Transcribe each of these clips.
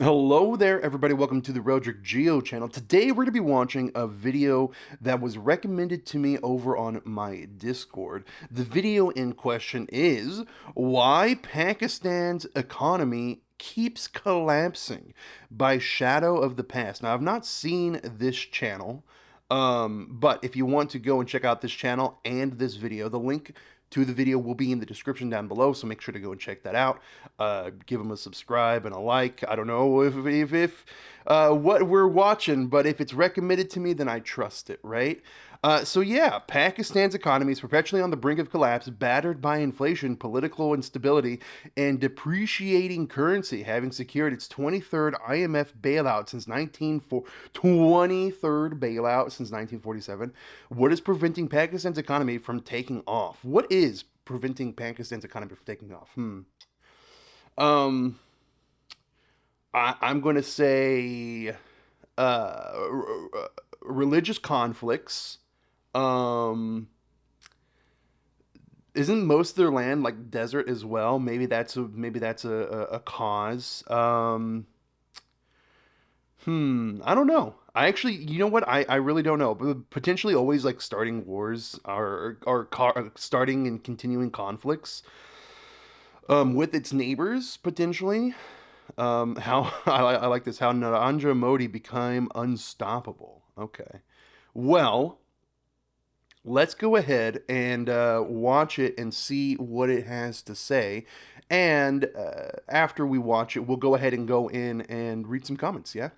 Hello there, everybody. Welcome to the Roderick Geo channel. Today, we're going to be watching a video that was recommended to me over on my Discord. The video in question is why Pakistan's economy keeps collapsing by Shadow of the Past. Now, I've not seen this channel, but if you want to go and check out this channel and this video, the link to the video will be in the description down below, so make sure to go and check that out. Give them a subscribe and a like. I don't know if what we're watching, but if it's recommended to me, then I trust it, right? So yeah, Pakistan's economy is perpetually on the brink of collapse, battered by inflation, political instability, and depreciating currency, having secured its 23rd IMF bailout since 1947. What is preventing Pakistan's economy from taking off? What is preventing Pakistan's economy from taking off? Um, I'm going to say religious conflicts. Um, isn't most of their land like desert as well? Maybe that's a cause. I don't know. I actually, you know what? I really don't know. But potentially always like starting wars or starting and continuing conflicts with its neighbors potentially. How I like this. How Narendra Modi became unstoppable. Okay. Well, let's go ahead and watch it and see what it has to say. And after we watch it, we'll go ahead and go in and read some comments. Yeah.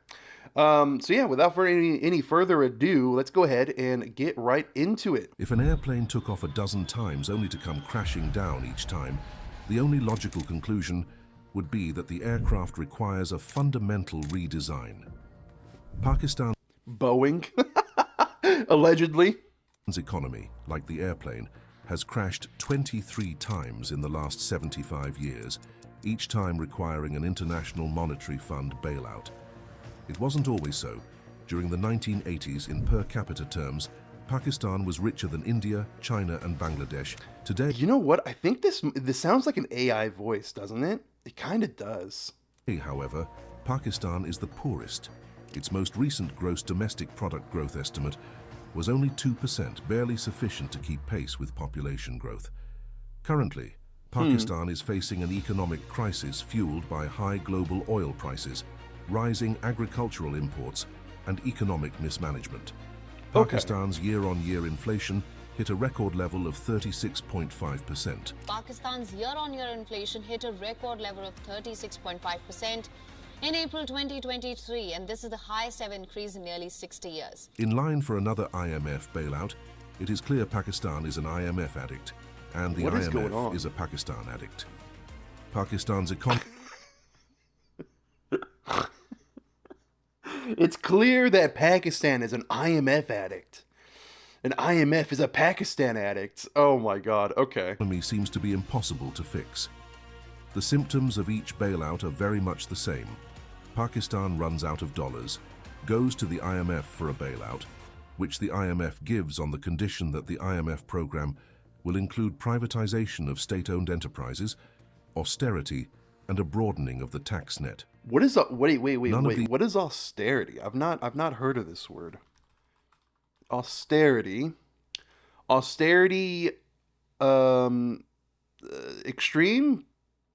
So yeah, without any further ado, let's go ahead and get right into it. If an airplane took off a dozen times only to come crashing down each time, the only logical conclusion would be that the aircraft requires a fundamental redesign. Pakistan's Boeing, allegedly. economy, like the airplane, has crashed 23 times in the last 75 years, each time requiring an International Monetary Fund bailout. It wasn't always so. During the 1980s, in per capita terms, Pakistan was richer than India, China, and Bangladesh. Today, You know what? I think this sounds like an AI voice, doesn't it? It kind of does. however, Pakistan is the poorest. Its most recent gross domestic product growth estimate was only 2%, barely sufficient to keep pace with population growth. Currently, Pakistan is facing an economic crisis fueled by high global oil prices, rising agricultural imports, and economic mismanagement. Okay. Pakistan's year-on-year inflation hit a record level of 36.5%. Pakistan's year-on-year inflation hit a record level of 36.5% in April 2023, and this is the highest ever increase in nearly 60 years. In line for another IMF bailout, it is clear Pakistan is an IMF addict, and the What is going IMF on? is a Pakistan addict. Pakistan's economy It's clear that Pakistan is an IMF addict. An IMF is a Pakistan addict. Oh my god, okay. seems to be impossible to fix. The symptoms of each bailout are very much the same. Pakistan runs out of dollars, goes to the IMF for a bailout, which the IMF gives on the condition that the IMF program will include privatization of state-owned enterprises, austerity, and a broadening of the tax net. What is wait. None of the What is austerity? I've not heard of this word. Austerity. Austerity extreme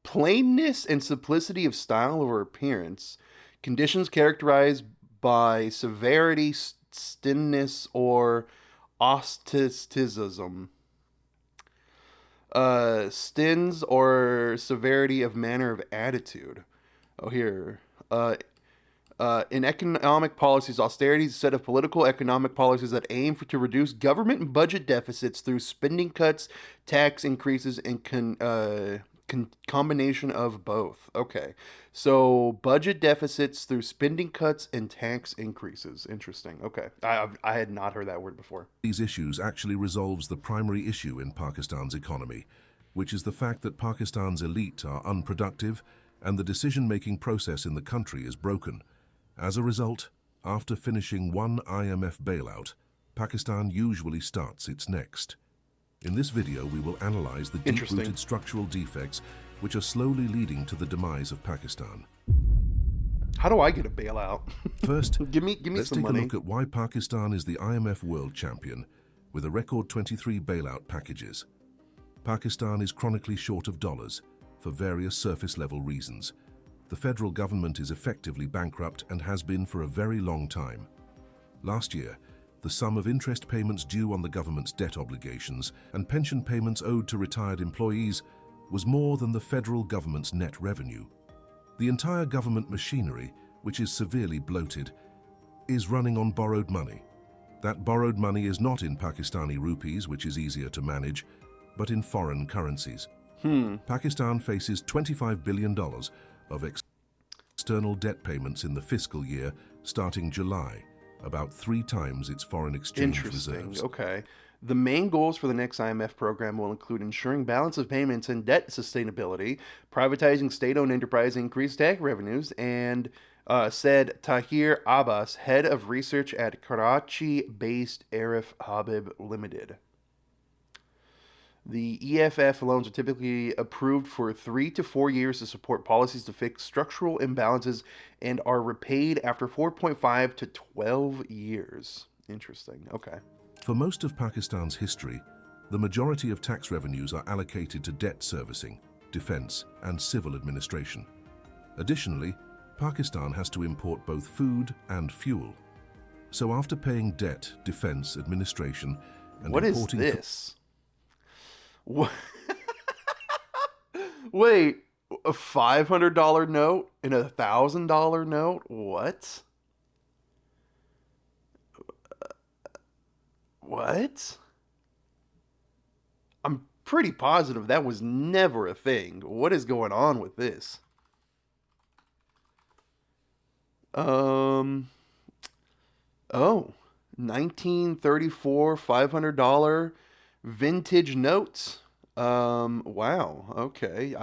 plainness and simplicity of style or appearance. Conditions characterized by severity, stinness, or austicism. Stins or severity of manner of attitude. Oh, here. In economic policies, austerity is a set of political economic policies that aim to reduce government and budget deficits through spending cuts, tax increases, and combination of both. Okay, so budget deficits through spending cuts and tax increases. Interesting. Okay, I had not heard that word before. these issues actually resolves the primary issue in Pakistan's economy, which is the fact that Pakistan's elite are unproductive and the decision-making process in the country is broken. As a result, after finishing one IMF bailout, Pakistan usually starts its next. In this video, we will analyze the Interesting. deep-rooted structural defects which are slowly leading to the demise of Pakistan. How do I get a bailout? First, give me let's some take money. a look at why Pakistan is the IMF World Champion with a record 23 bailout packages. Pakistan is chronically short of dollars for various surface-level reasons. The federal government is effectively bankrupt and has been for a very long time. Last year, the sum of interest payments due on the government's debt obligations and pension payments owed to retired employees was more than the federal government's net revenue. The entire government machinery, which is severely bloated, is running on borrowed money. That borrowed money is not in Pakistani rupees, which is easier to manage, but in foreign currencies. Pakistan faces $25 billion of external debt payments in the fiscal year starting July, about 3 times its foreign exchange reserves. Okay. The main goals for the next IMF program will include ensuring balance of payments and debt sustainability, privatizing state-owned enterprise, increased tax revenues, and said Tahir Abbas, head of research at Karachi-based Arif Habib Limited. The EFF loans are typically approved for 3 to 4 years to support policies to fix structural imbalances and are repaid after 4.5 to 12 years. Interesting. Okay. For most of Pakistan's history, the majority of tax revenues are allocated to debt servicing, defense, and civil administration. Additionally, Pakistan has to import both food and fuel. So after paying debt, defense, administration, and What is importing this? Wait, a $500 note and a $1,000 note? What? What? I'm pretty positive that was never a thing. What is going on with this? Oh, 1934 $500 vintage notes. Wow. Okay.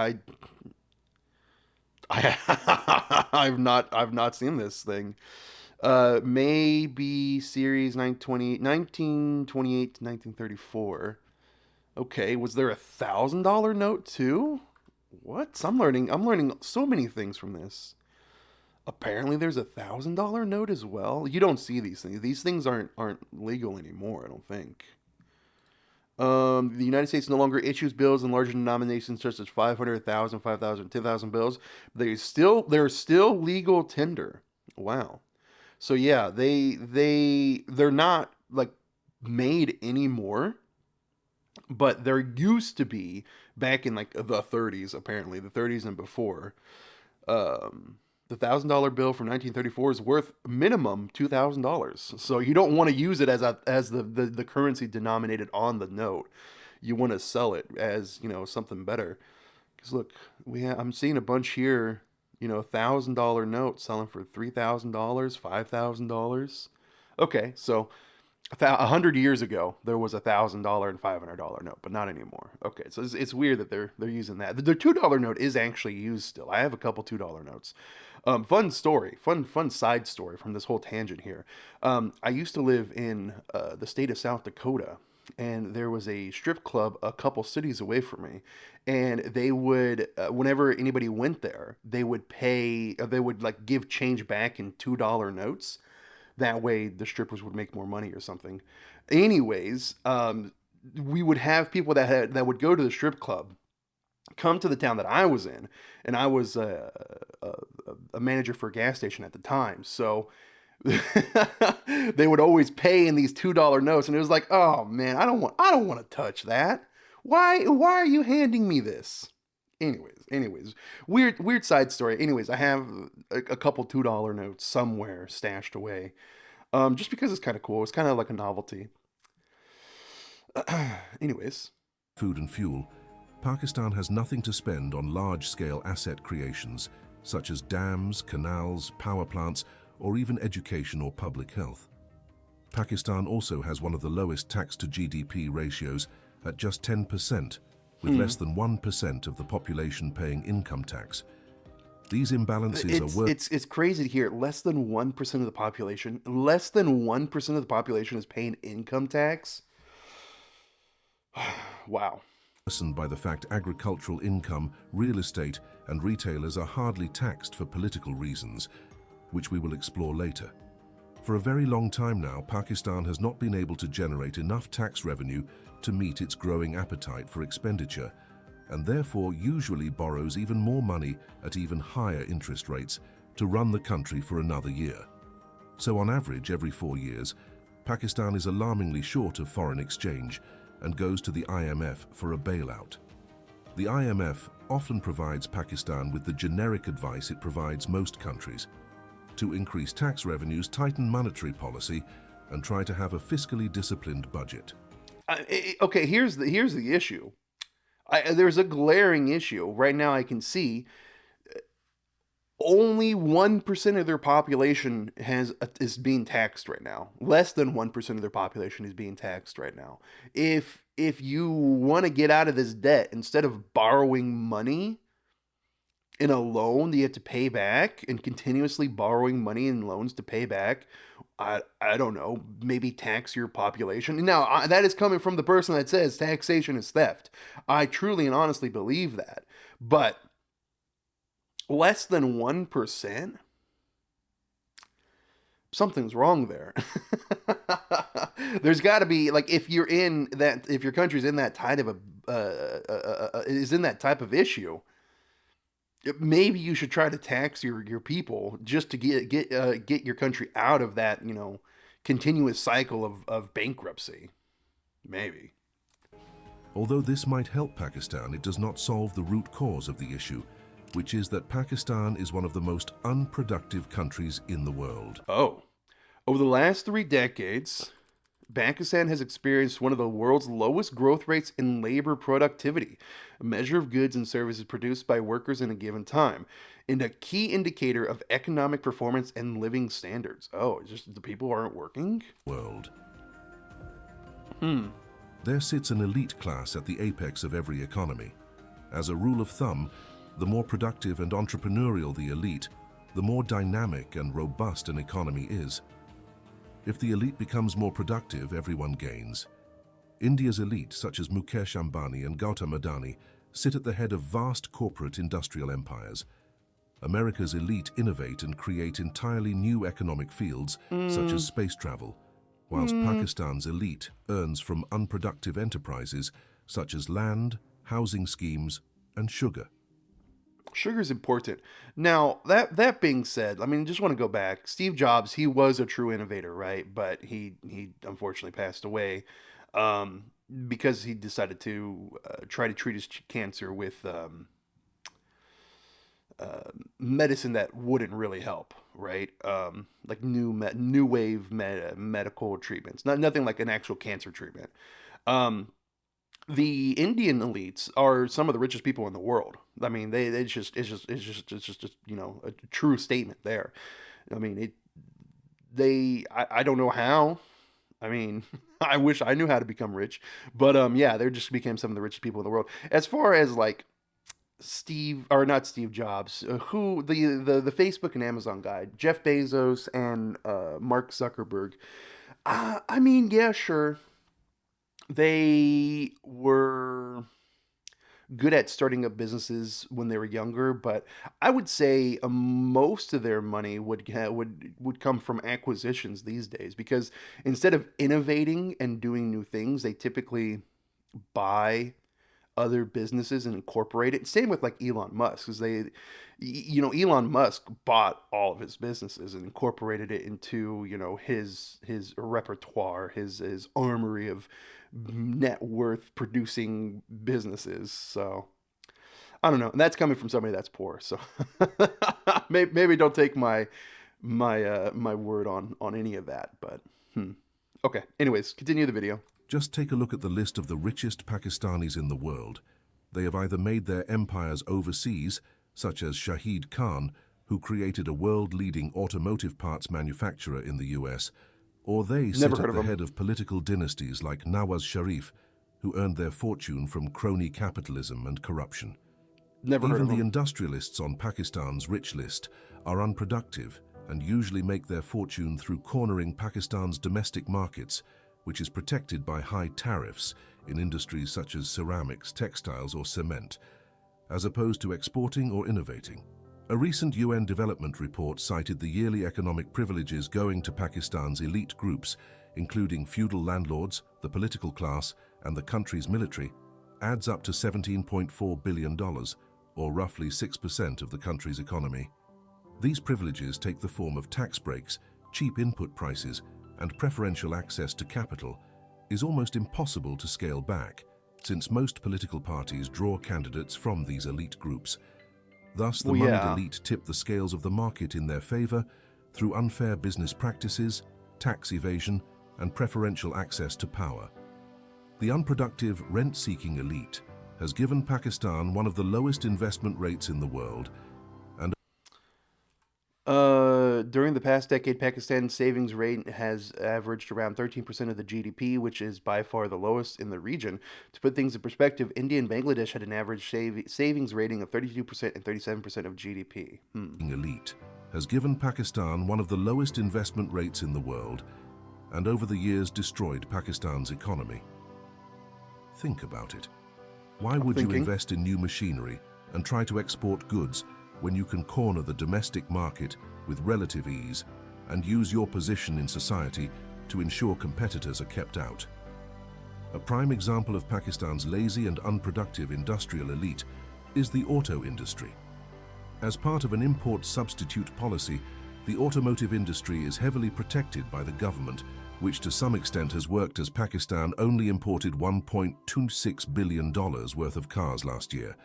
I've not seen this thing. Maybe series 1928 to 1934. Okay, was there a $1,000 note too? What? I'm learning so many things from this. Apparently there's a $1,000 note as well. You don't see these things. These things aren't legal anymore, I don't think. The United States no longer issues bills in larger denominations such as 500, 1,000, 5,000, 10,000 bills. They're still legal tender. Wow. So yeah, they're not like made anymore, but there used to be back in like the 30s, apparently the 30s and before. The $1,000 bill from 1934 is worth minimum $2,000. So you don't want to use it as the currency denominated on the note. You want to sell it as, something better. Because look, I'm seeing a bunch here, $1,000 notes selling for $3,000, $5,000. Okay, so 100 years ago there was a $1,000 and $500 note, but not anymore. Okay, so it's weird that they're using that. The $2 note is actually used still. I have a couple $2 notes. Fun story, fun side story from this whole tangent here. I used to live in the state of South Dakota, and there was a strip club a couple cities away from me, and they would whenever anybody went there, they would like give change back in $2 notes. That way the strippers would make more money or something. Anyways, we would have people that would go to the strip club come to the town that I was in, and I was a manager for a gas station at the time. So they would always pay in these $2 notes, and it was like, oh man, I don't want to touch that. Why are you handing me this? Anyways, weird side story. Anyways, I have a couple $2 notes somewhere stashed away, just because it's kind of cool. It's kind of like a novelty. Anyways, food and fuel. Pakistan has nothing to spend on large-scale asset creations, such as dams, canals, power plants, or even education or public health. Pakistan also has one of the lowest tax-to-GDP ratios at just 10%, with less than 1% of the population paying income tax. These imbalances are worse. It's crazy to hear. Less than 1% of the population. Less than 1% of the population is paying income tax. Wow. By the fact agricultural income, real estate, and retailers are hardly taxed for political reasons, which we will explore later. For a very long time now, Pakistan has not been able to generate enough tax revenue to meet its growing appetite for expenditure, and therefore usually borrows even more money at even higher interest rates to run the country for another year. So on average, every 4 years, Pakistan is alarmingly short of foreign exchange and goes to the IMF for a bailout. The IMF often provides Pakistan with the generic advice it provides most countries: to increase tax revenues, tighten monetary policy, and try to have a fiscally disciplined budget. Okay, here's the issue. There's a glaring issue. Right now I can see only 1% of their population is being taxed right now. Less than 1% of their population is being taxed right now. If you want to get out of this debt, instead of borrowing money in a loan that you have to pay back and continuously borrowing money in loans to pay back, I don't know, maybe tax your population. Now, that is coming from the person that says taxation is theft. I truly and honestly believe that. But less than 1%? Something's wrong there. There's got to be, like, if your country's in that type of issue, maybe you should try to tax your people just to get your country out of that, continuous cycle of bankruptcy. Maybe. Although this might help Pakistan, it does not solve the root cause of the issue, which is that Pakistan is one of the most unproductive countries in the world. Oh. Over the last 3 decades, Pakistan has experienced one of the world's lowest growth rates in labor productivity, a measure of goods and services produced by workers in a given time, and a key indicator of economic performance and living standards. Oh, it's just the people aren't working? World. There sits an elite class at the apex of every economy. As a rule of thumb, the more productive and entrepreneurial the elite, the more dynamic and robust an economy is. If the elite becomes more productive, everyone gains. India's elite, such as Mukesh Ambani and Gautam Adani, sit at the head of vast corporate industrial empires. America's elite innovate and create entirely new economic fields, such as space travel, whilst Pakistan's elite earns from unproductive enterprises, such as land, housing schemes, and sugar. Sugar is important. Now, that being said, I mean, just want to go back. Steve Jobs, he was a true innovator, right? But he unfortunately passed away because he decided to try to treat his cancer with medicine that wouldn't really help, right? Like new wave medical treatments, nothing like an actual cancer treatment. The Indian elites are some of the richest people in the world. I mean, it's just a true statement there. I mean, I don't know how. I mean, I wish I knew how to become rich, but yeah, they just became some of the richest people in the world. As far as like not Steve Jobs, who the Facebook and Amazon guy, Jeff Bezos and Mark Zuckerberg. I mean, yeah, sure. They were good at starting up businesses when they were younger, but I would say most of their money would come from acquisitions these days, because instead of innovating and doing new things, they typically buy other businesses and incorporate it. Same with like Elon Musk, because Elon Musk bought all of his businesses and incorporated it into, his repertoire, his armory of net worth producing businesses. So I don't know. And that's coming from somebody that's poor. So maybe don't take my word on any of that. But okay. Anyways, continue the video. Just take a look at the list of the richest Pakistanis in the world. They have either made their empires overseas, such as Shahid Khan, who created a world-leading automotive parts manufacturer in the US, or they sit at the head of political dynasties like Nawaz Sharif, who earned their fortune from crony capitalism and corruption. Even the industrialists on Pakistan's rich list are unproductive and usually make their fortune through cornering Pakistan's domestic markets, which is protected by high tariffs in industries such as ceramics, textiles, or cement, as opposed to exporting or innovating. A recent UN development report cited the yearly economic privileges going to Pakistan's elite groups, including feudal landlords, the political class, and the country's military, adds up to $17.4 billion, or roughly 6% of the country's economy. These privileges take the form of tax breaks, cheap input prices, and preferential access to capital. Is almost impossible to scale back, since most political parties draw candidates from these elite groups. Thus, the moneyed elite tip the scales of the market in their favor through unfair business practices, tax evasion, and preferential access to power. The unproductive, rent-seeking elite has given Pakistan one of the lowest investment rates in the world. And during the past decade, Pakistan's savings rate has averaged around 13% of the GDP, which is by far the lowest in the region. To put things in perspective, India and Bangladesh had an average savings rating of 32% and 37% of GDP. Elite has given Pakistan one of the lowest investment rates in the world, and over the years destroyed Pakistan's economy. Think about it. Why would you invest in new machinery and try to export goods when you can corner the domestic market with relative ease and use your position in society to ensure competitors are kept out? A prime example of Pakistan's lazy and unproductive industrial elite is the auto industry. As part of an import substitute policy, the automotive industry is heavily protected by the government, which to some extent has worked, as Pakistan only imported $1.26 billion worth of cars last year.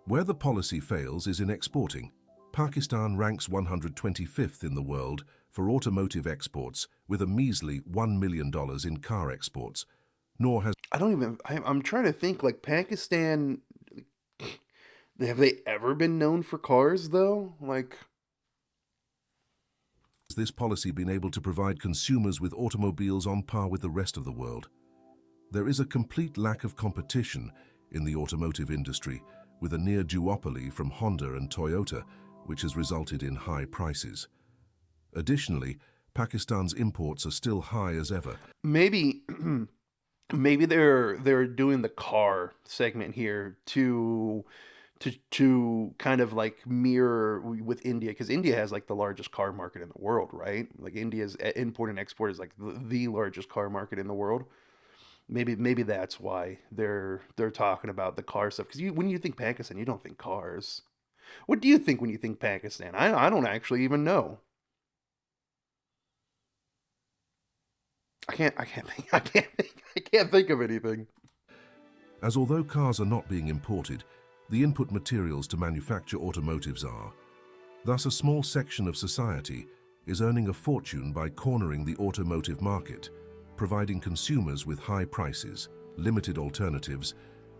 Where the policy fails is in exporting. Pakistan ranks 125th in the world for automotive exports, with a measly $1 million in car exports. Nor has... I'm trying to think, like, Pakistan, have they ever been known for cars, though? Like... this policy been able to provide consumers with automobiles on par with the rest of the world? There is a complete lack of competition in the automotive industry, with a near duopoly from Honda and Toyota, which has resulted in high prices. Additionally, Pakistan's imports are still high as ever. Maybe they're doing the car segment here to kind of like mirror with India, because India has like the largest car market in the world, right? Like India's import and export is like the largest car market in the world. Maybe that's why they're talking about the car stuff. Because when you think Pakistan, you don't think cars. What do you think when you think Pakistan? I don't actually even know. I can't think of anything. As although cars are not being imported, the input materials to manufacture automotives are. Thus, a small section of society is earning a fortune by cornering the automotive market, providing consumers with high prices, limited alternatives,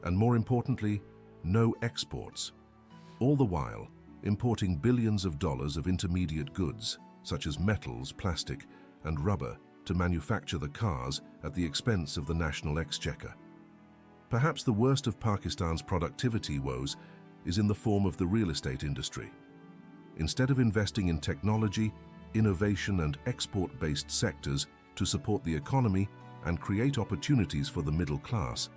and more importantly, no exports. All the while, importing billions of dollars of intermediate goods, such as metals, plastic, and rubber, to manufacture the cars at the expense of the national exchequer. Perhaps the worst of Pakistan's productivity woes is in the form of the real estate industry. Instead of investing in technology, innovation, and export-based sectors to support the economy and create opportunities for the middle class,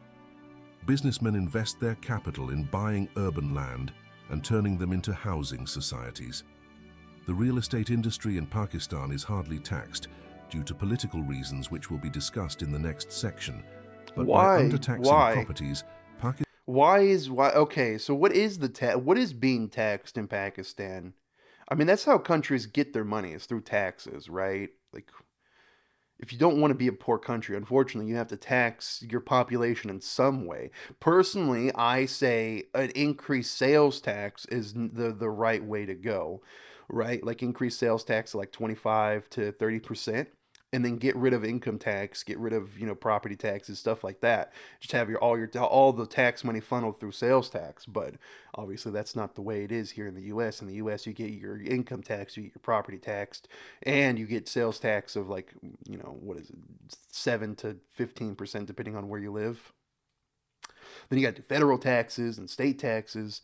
businessmen invest their capital in buying urban land and turning them into housing societies. The real estate industry in Pakistan is hardly taxed due to political reasons which will be discussed in the next section. But by undertaxing properties, okay, so what is being taxed in Pakistan? I mean, that's how countries get their money, is through taxes, right? Like, if you don't want to be a poor country, unfortunately, you have to tax your population in some way. Personally, I say an increased sales tax is the right way to go, right? Like increase sales tax to like 25 to 30%. And then get rid of income tax, get rid of, property taxes, stuff like that. Just have all the tax money funneled through sales tax. But obviously that's not the way it is here in the U.S. In the U.S., you get your income tax, you get your property taxed, and you get sales tax of like, what is it, 7 to 15%, depending on where you live. Then you got federal taxes and state taxes.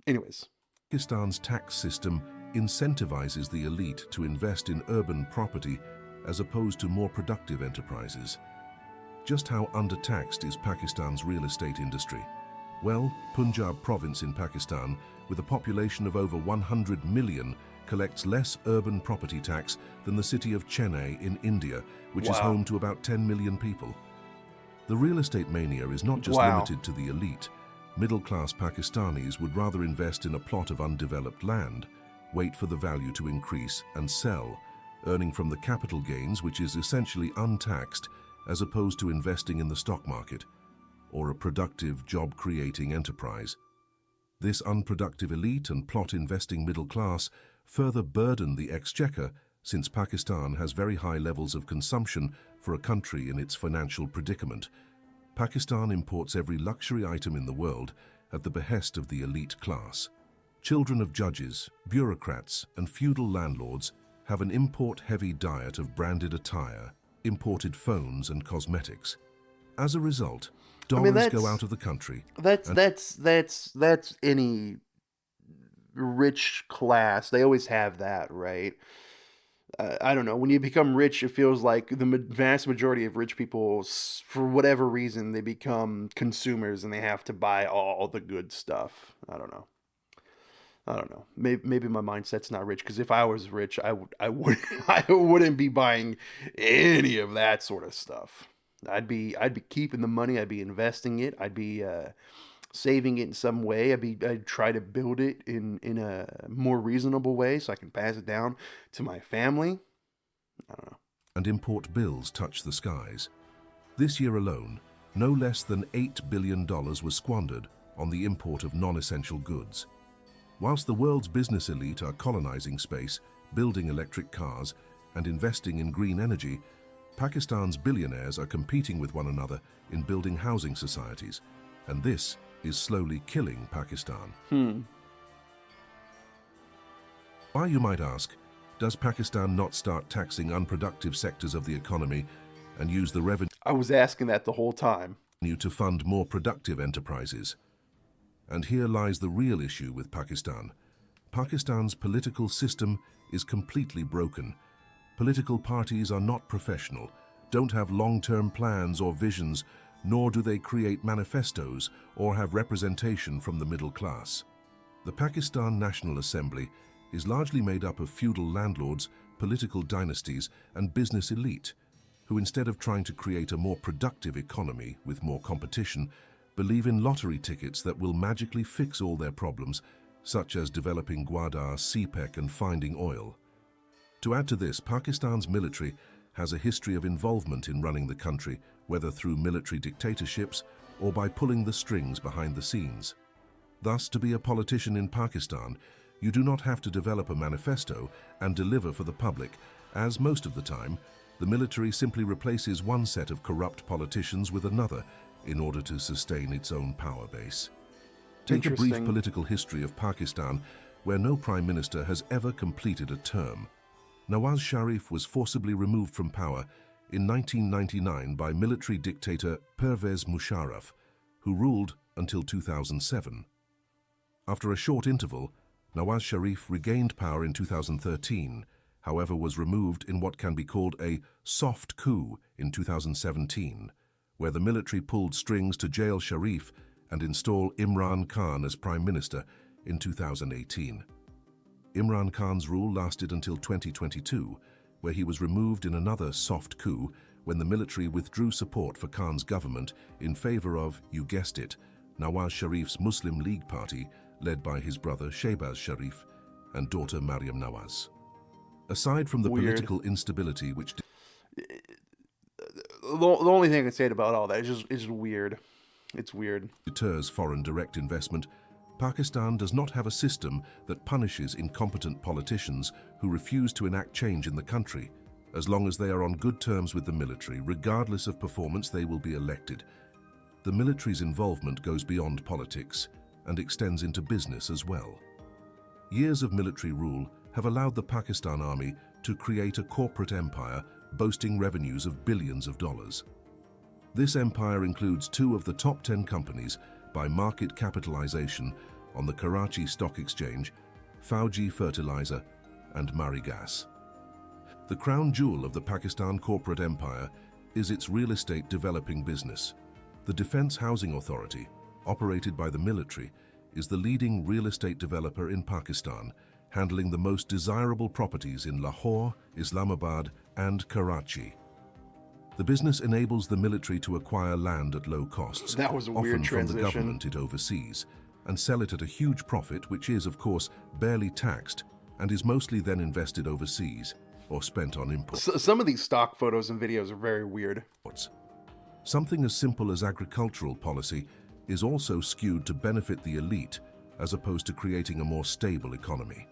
Anyways. Pakistan's tax system incentivizes the elite to invest in urban property as opposed to more productive enterprises. Just how undertaxed is Pakistan's real estate industry? Well, Punjab province in Pakistan, with a population of over 100 million, collects less urban property tax than the city of Chennai in India, which is Wow. home to about 10 million people. The real estate mania is not just Wow. limited to the elite. Middle-class Pakistanis would rather invest in a plot of undeveloped land, wait for the value to increase and sell, earning from the capital gains, which is essentially untaxed, as opposed to investing in the stock market or a productive job-creating enterprise. This unproductive elite and plot investing middle class further burden the exchequer, since Pakistan has very high levels of consumption for a country in its financial predicament. Pakistan imports every luxury item in the world at the behest of the elite class. Children of judges, bureaucrats, and feudal landlords have an import-heavy diet of branded attire, imported phones, and cosmetics. As a result, dollars that's- go out of the country. That's any rich class. They always have that, right? I don't know. When you become rich, it feels like the vast majority of rich people, for whatever reason, they become consumers and they have to buy all the good stuff. I don't know. Maybe my mindset's not rich, because if I was rich, I wouldn't be buying any of that sort of stuff. I'd be keeping the money. I'd be investing it. I'd be saving it in some way. I'd try to build it in a more reasonable way so I can pass it down to my family. I don't know. And import bills touch the skies. This year alone, no less than $8 billion was squandered on the import of non-essential goods. Whilst the world's business elite are colonizing space, building electric cars, and investing in green energy, Pakistan's billionaires are competing with one another in building housing societies, and this is slowly killing Pakistan. Why, you might ask, does Pakistan not start taxing unproductive sectors of the economy and use the revenue I was asking that the whole time. to fund more productive enterprises? And here lies the real issue with Pakistan. Pakistan's political system is completely broken. Political parties are not professional, don't have long-term plans or visions, nor do they create manifestos or have representation from the middle class. The Pakistan National Assembly is largely made up of feudal landlords, political dynasties, and business elite, who, instead of trying to create a more productive economy with more competition, believe in lottery tickets that will magically fix all their problems, such as developing Gwadar, CPEC, and finding oil. To add to this, Pakistan's military has a history of involvement in running the country, whether through military dictatorships or by pulling the strings behind the scenes. Thus, to be a politician in Pakistan, you do not have to develop a manifesto and deliver for the public, as most of the time, the military simply replaces one set of corrupt politicians with another in order to sustain its own power base. Take a brief Interesting. political history of Pakistan, where no prime minister has ever completed a term. Nawaz Sharif was forcibly removed from power in 1999 by military dictator Pervez Musharraf, who ruled until 2007. After a short interval, Nawaz Sharif regained power in 2013, however was removed in what can be called a soft coup in 2017, where the military pulled strings to jail Sharif and install Imran Khan as Prime Minister in 2018. Imran Khan's rule lasted until 2022, where he was removed in another soft coup when the military withdrew support for Khan's government in favor of, you guessed it, Nawaz Sharif's Muslim League Party, led by his brother Shehbaz Sharif and daughter Maryam Nawaz. Aside from the Weird. political instability which The only thing I can say about all that is just weird. It's weird. deters foreign direct investment, Pakistan does not have a system that punishes incompetent politicians who refuse to enact change in the country. As long as they are on good terms with the military, regardless of performance, they will be elected. The military's involvement goes beyond politics and extends into business as well. Years of military rule have allowed the Pakistan Army to create a corporate empire boasting revenues of billions of dollars. This empire includes 2 of the top 10 companies by market capitalization on the Karachi Stock Exchange, Fauji Fertilizer and Mari Gas. The crown jewel of the Pakistan corporate empire is its real estate developing business. The Defense Housing Authority, operated by the military, is the leading real estate developer in Pakistan, handling the most desirable properties in Lahore, Islamabad, and Karachi. The business enables the military to acquire land at low costs, That was a weird often from the transition. government it oversees, and sell it at a huge profit, which is, of course, barely taxed and is mostly then invested overseas or spent on imports. Some of these stock photos and videos are very weird. Something as simple as agricultural policy is also skewed to benefit the elite as opposed to creating a more stable economy.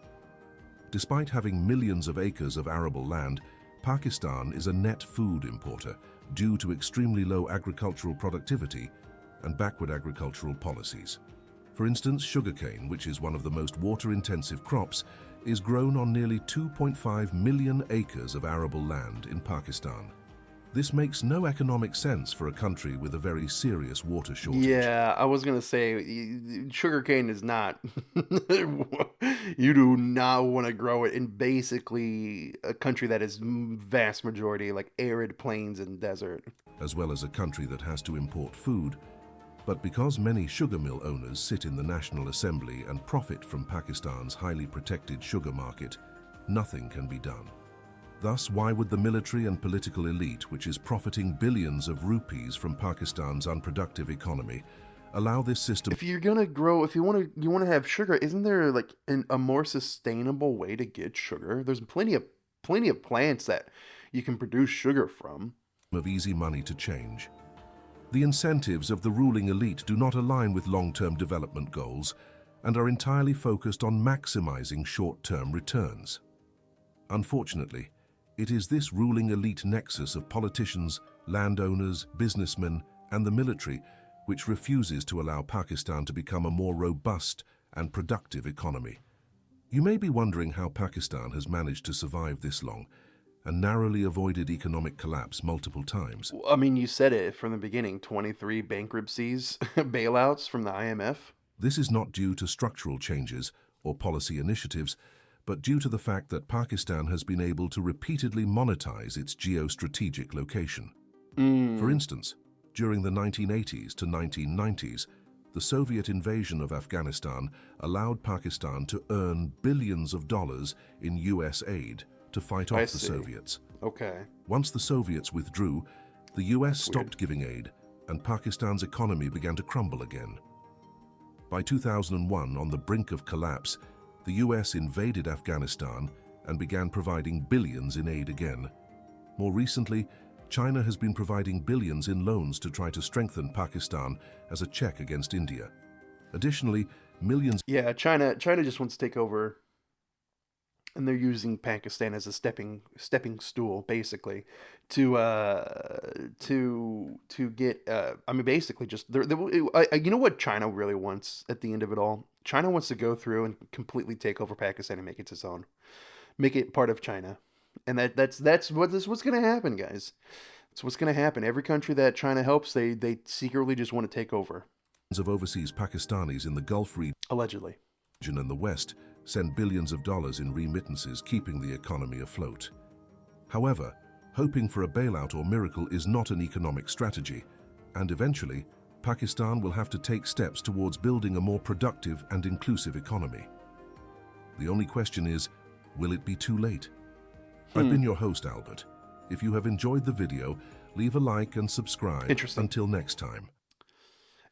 Despite having millions of acres of arable land, Pakistan is a net food importer due to extremely low agricultural productivity and backward agricultural policies. For instance, sugarcane, which is one of the most water-intensive crops, is grown on nearly 2.5 million acres of arable land in Pakistan. This makes no economic sense for a country with a very serious water shortage. Yeah, I was gonna say sugarcane is not. You do not want to grow it in basically a country that is vast majority like arid plains and desert. As well as a country that has to import food. But because many sugar mill owners sit in the National Assembly and profit from Pakistan's highly protected sugar market, nothing can be done. Thus, why would the military and political elite, which is profiting billions of rupees from Pakistan's unproductive economy, allow this system? If you're gonna grow, if you want to have sugar, isn't there like a more sustainable way to get sugar? There's plenty of plants that you can produce sugar from. Of easy money to change. The incentives of the ruling elite do not align with long-term development goals and are entirely focused on maximizing short-term returns. Unfortunately, it is this ruling elite nexus of politicians, landowners, businessmen, and the military which refuses to allow Pakistan to become a more robust and productive economy. You may be wondering how Pakistan has managed to survive this long and narrowly avoided economic collapse multiple times. I mean, you said it from the beginning, 23 bankruptcies, bailouts from the IMF. This is not due to structural changes or policy initiatives, but due to the fact that Pakistan has been able to repeatedly monetize its geostrategic location. For instance, during the 1980s to 1990s, the Soviet invasion of Afghanistan allowed Pakistan to earn billions of dollars in US aid to fight off the Soviets. Okay. Once the Soviets withdrew, the US stopped giving aid, and Pakistan's economy began to crumble again. By 2001, on the brink of collapse, the US invaded Afghanistan and began providing billions in aid again. More recently, China has been providing billions in loans to try to strengthen Pakistan as a check against India. Additionally, millions... Yeah, China just wants to take over, and they're using Pakistan as a stepping stool, basically, to get. I mean, basically, just you know what China really wants at the end of it all? China wants to go through and completely take over Pakistan and make it its own, make it part of China, and that's what's going to happen, guys. That's what's going to happen. Every country that China helps, they secretly just want to take over. Of overseas Pakistanis in the Gulf region, Allegedly, and the West send billions of dollars in remittances, keeping the economy afloat. However, hoping for a bailout or miracle is not an economic strategy, and eventually, Pakistan will have to take steps towards building a more productive and inclusive economy. The only question is, will it be too late? I've been your host, Albert. If you have enjoyed the video, leave a like and subscribe. Interesting. Until next time.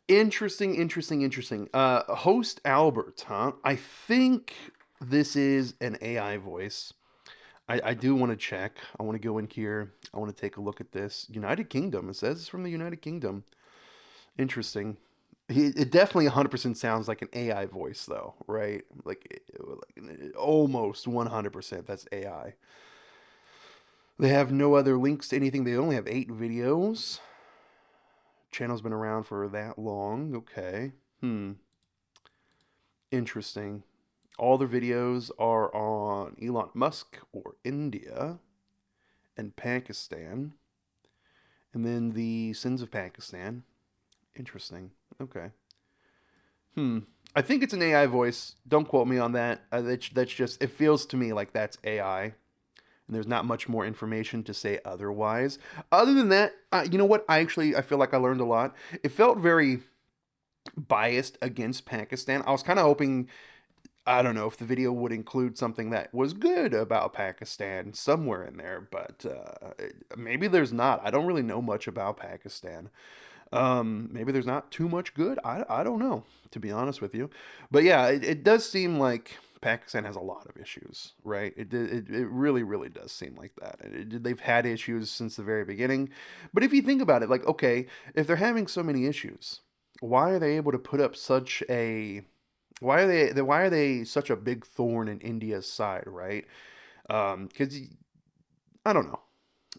Interesting. Host Albert, huh? I think this is an AI voice. I do want to check. I want to go in here. I want to take a look at this. United Kingdom. It says it's from the United Kingdom. Interesting. It definitely 100% sounds like an AI voice, though, right? Like almost 100%. That's AI. They have no other links to anything. They only have 8 videos. Channel's been around for that long. Okay. Interesting. All their videos are on Elon Musk or India and Pakistan. And then the Sins of Pakistan. Interesting. Okay. I think it's an AI voice. Don't quote me on that. That's just, it feels to me like that's AI. And there's not much more information to say otherwise. Other than that, you know what? I feel like I learned a lot. It felt very biased against Pakistan. I was kind of hoping, I don't know, if the video would include something that was good about Pakistan somewhere in there, but maybe there's not. I don't really know much about Pakistan. Maybe there's not too much good. I don't know, to be honest with you. But yeah, it does seem like Pakistan has a lot of issues, right? It really, really does seem like that. They've had issues since the very beginning. But if you think about it, like, okay, if they're having so many issues, why are they able to put up such a why are they such a big thorn in India's side, right? Because I don't know.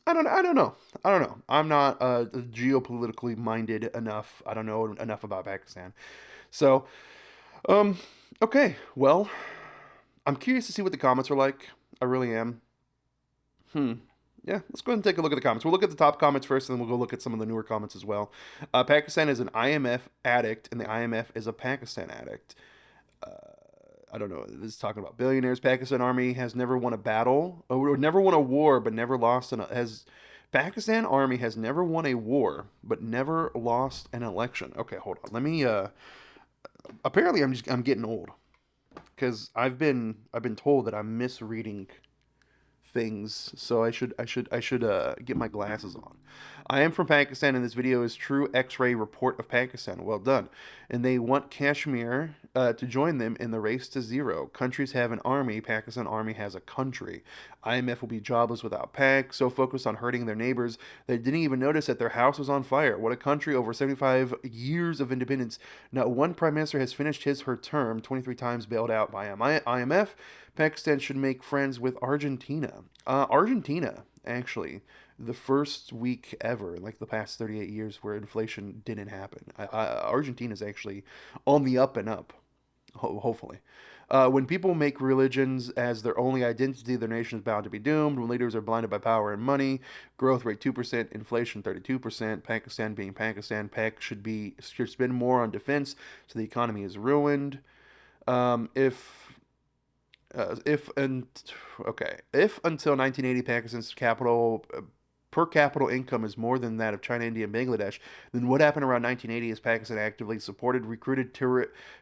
I don't know. I don't know. I'm not geopolitically minded enough. I don't know enough about Pakistan. So, um, okay. Well, I'm curious to see what the comments are like. I really am. Hmm. Yeah, let's go ahead and take a look at the comments. We'll look at the top comments first, and then we'll go look at some of the newer comments as well. Pakistan is an IMF addict, and the IMF is a Pakistan addict. Uh, I don't know. This is talking about billionaires. Pakistan army has never won a battle, or never won a war, but never lost an has. Pakistan army has never won a war, but never lost an election. Okay, hold on. Let me. Apparently, I'm getting old because I've been told that I'm misreading things, so I should get my glasses on. I am from Pakistan, and this video is true X-ray report of Pakistan. Well done. And they want Kashmir to join them in the race to zero. Countries have an army. Pakistan army has a country. IMF will be jobless without Pak. So focused on hurting their neighbors, they didn't even notice that their house was on fire. What a country! Over 75 years of independence, not one prime minister has finished her term. 23 times bailed out by IMF. Pakistan should make friends with Argentina. Argentina, actually, the first week ever in like the past 38 years where inflation didn't happen. Argentina is actually on the up and up, hopefully. When people make religions as their only identity, their nation is bound to be doomed. When leaders are blinded by power and money, growth rate 2%, inflation 32%. Pakistan being Pakistan, Pak should spend more on defense, so the economy is ruined. If if and okay, if until 1980 Pakistan's capital per capita income is more than that of China, India, and Bangladesh, then what happened around 1980 is Pakistan actively supported, recruited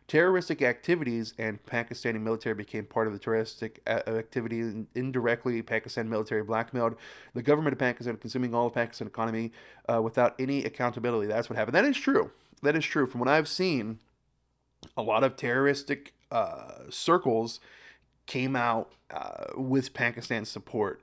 terroristic activities, and Pakistani military became part of the terroristic activity. Indirectly, Pakistan military blackmailed the government of Pakistan, consuming all of Pakistan economy without any accountability. That's what happened. That is true. That is true. From what I've seen, a lot of terroristic circles came out with Pakistan's support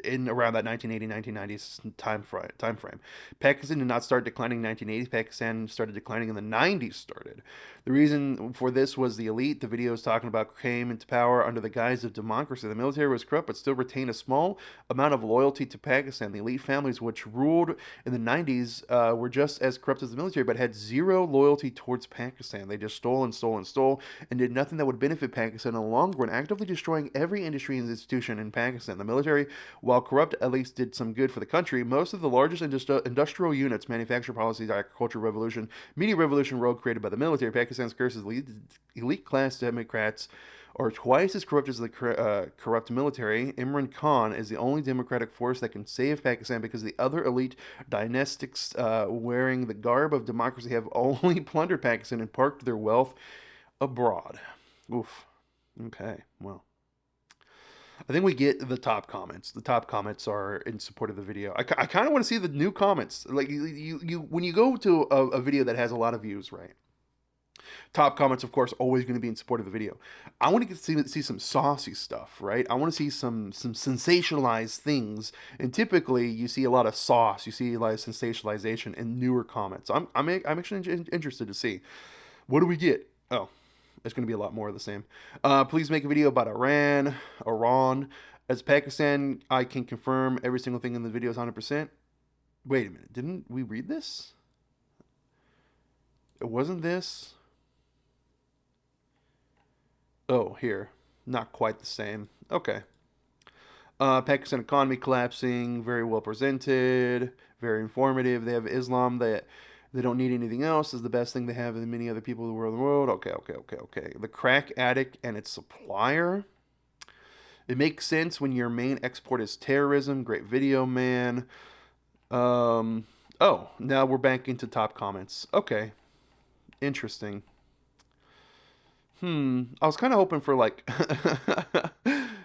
in around that 1980-1990s time frame. Pakistan did not start declining in 1980s. Pakistan started declining in the 90s started. The reason for this was the elite. The video is talking about came into power under the guise of democracy. The military was corrupt but still retained a small amount of loyalty to Pakistan. The elite families which ruled in the 90s were just as corrupt as the military but had zero loyalty towards Pakistan. They just stole and stole and stole and did nothing that would benefit Pakistan in the long run, actively destroying every industry and institution in Pakistan. The military, while corrupt, at least did some good for the country. Most of the largest industrial units, manufacturing policies, agriculture revolution, media revolution were all created by the military. Pakistan's curses elite class Democrats are twice as corrupt as the corrupt military. Imran Khan is the only democratic force that can save Pakistan because the other elite dynastics wearing the garb of democracy have only plundered Pakistan and parked their wealth abroad. Oof. Okay, well. I think we get the top comments. The top comments are in support of the video. I kind of want to see the new comments. Like you when you go to a video that has a lot of views, right? Top comments, of course, always going to be in support of the video. I want to see some saucy stuff, right? I want to see some sensationalized things. And typically, you see a lot of sauce. You see a lot of sensationalization in newer comments. I'm actually interested to see. What do we get? Oh. It's going to be a lot more of the same. Please make a video about Iran. As Pakistan, I can confirm every single thing in the video is 100%. Wait a minute. Didn't we read this? It wasn't this. Oh, here. Not quite the same. Okay. Pakistan economy collapsing. Very well presented. Very informative. They have Islam that... They don't need anything else is the best thing they have in many other people in the world. Okay. The crack addict and its supplier. It makes sense when your main export is terrorism. Great video, man. Oh, now we're back into top comments. Okay. Interesting. I was kind of hoping for like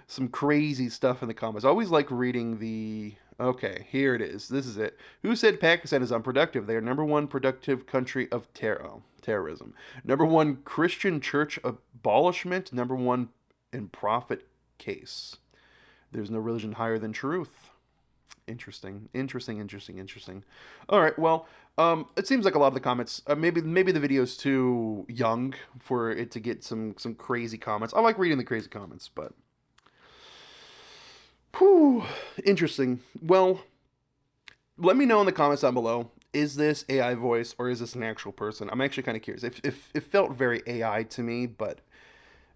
some crazy stuff in the comments. I always like reading the. Okay, here it is. This is it. Who said Pakistan is unproductive? They are number one productive country of terrorism. Number one Christian church abolishment. Number one in profit case. There's no religion higher than truth. Interesting, interesting, interesting, interesting. All right, well, it seems like a lot of the comments, maybe the video's too young for it to get some crazy comments. I like reading the crazy comments, but whew, interesting. Well, let me know in the comments down below. Is this AI voice or is this an actual person? I'm actually kind of curious. If it felt very AI to me, but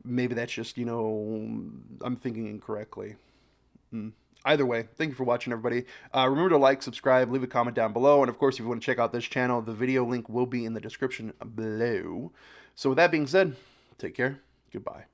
maybe that's just, I'm thinking incorrectly. Either way, thank you for watching, everybody. Remember to like, subscribe, leave a comment down below. And of course, if you want to check out this channel, the video link will be in the description below. So with that being said, take care. Goodbye.